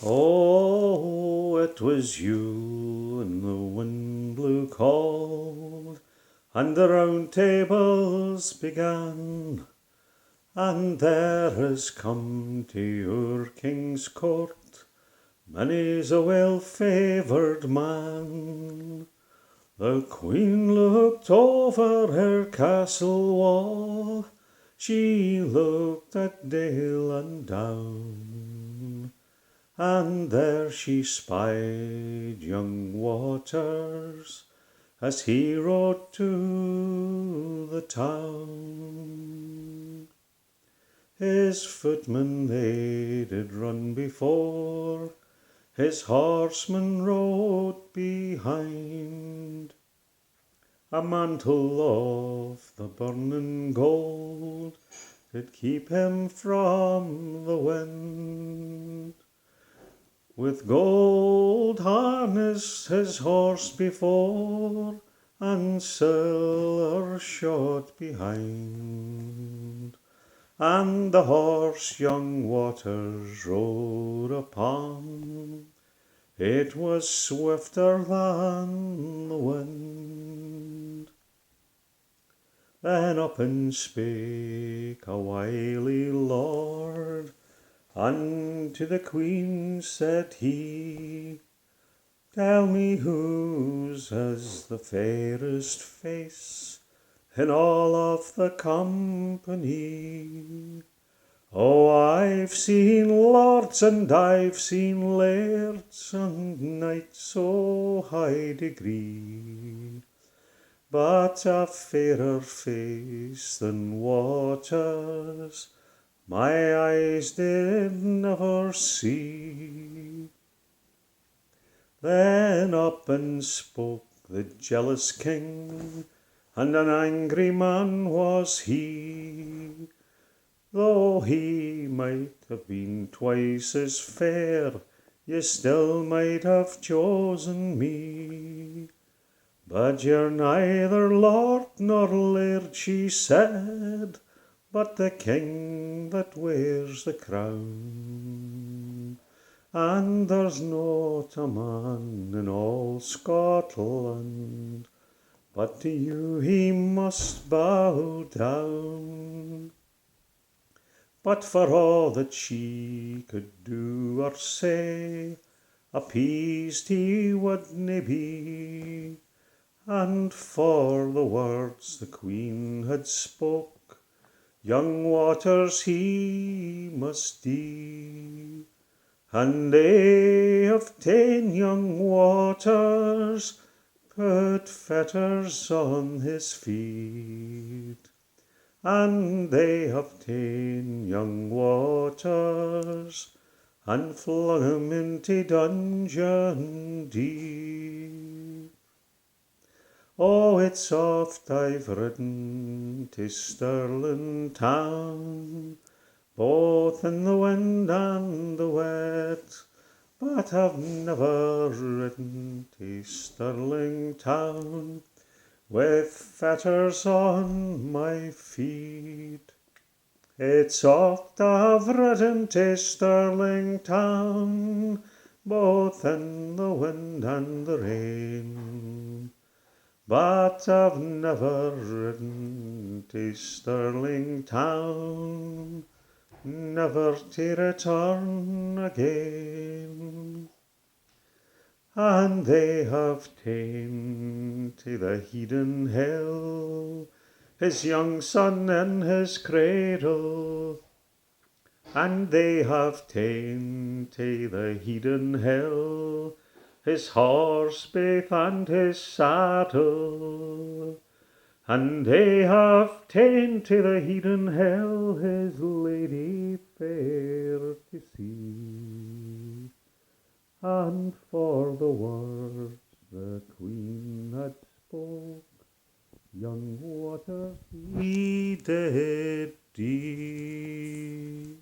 Oh, it was you, and the wind blew cold, and the round tables began, and there has come to your king's court many's a well-favoured man. The queen looked over her castle wall, she looked at dale and down, and there she spied young Waters as he rode to the town. His footmen they did run before, his horsemen rode behind. A mantle of the burning gold did keep him from the wind. With gold harness his horse before, and silver shot behind. And the horse young Waters rode upon, it was swifter than the wind. Then up and spake a wily lord, unto the queen said he, Tell me whose has the fairest face in all of the company? Oh, I've seen lords and I've seen lairds and knights o' high degree, but a fairer face than Waters my eyes did never see. Then up and spoke the jealous king, and an angry man was he. Though he might have been twice as fair, ye still might have chosen me. But you're neither lord nor laird, she said, but the king that wears the crown. And there's not a man in all Scotland, but to you he must bow down. But for all that she could do or say, appeased he wouldna be. And for the words the queen had spoke, young Waters he must die. And they have ta'en young Waters, put fetters on his feet. And they have ta'en young Waters, and flung him into dungeon deep. Oh, it's oft I've ridden to Stirling town, both in the wind and the wet, but I've never ridden to Stirling town with fetters on my feet. It's oft I've ridden to Stirling town, both in the wind and the rain, but I've never ridden to Stirling town, never to return again. And they have ta'en to the Heathen Hill his young son in his cradle, and they have ta'en to the Heathen Hill his horse baith and his saddle, and they have ta'en to the Heathen Hill his lady fair to see. And for the words the queen had spoke, young Waters he did die.